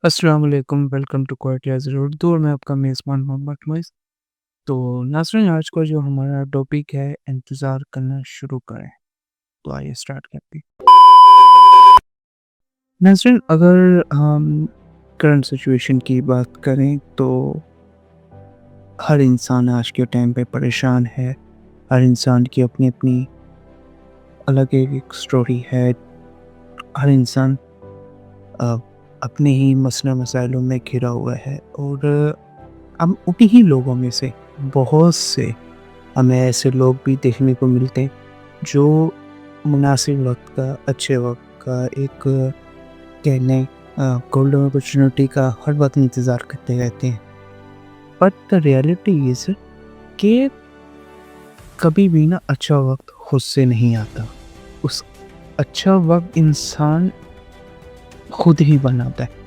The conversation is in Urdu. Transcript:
السلام علیکم، ویلکم ٹو کوئٹہ ضرور اردو اور میں آپ کا میزبان محمد معیز۔ تو ناظرین، آج کا جو ہمارا ٹاپک ہے انتظار کرنا شروع کریں، تو آئیے اسٹارٹ کرتے ہیں۔ ناظرین، اگر ہم کرنٹ سچویشن کی بات کریں تو ہر انسان آج کے ٹائم پہ پریشان ہے۔ ہر انسان کی اپنی اپنی الگ ایک سٹوری ہے۔ ہر انسان اپنے ہی مسئلہ مسائلوں میں گھرا ہوا ہے، اور ہم انہی ہی لوگوں میں سے بہت سے ہمیں ایسے لوگ بھی دیکھنے کو ملتے ہیں جو مناسب وقت کا، اچھے وقت کا، ایک کہنے گولڈن اپرچونٹی کا ہر وقت انتظار کرتے رہتے ہیں۔ بٹ دا ریئلٹی از کہ کبھی بھی اچھا وقت خود سے نہیں آتا۔ اس اچھا وقت انسان خود ہی بناتا ہے۔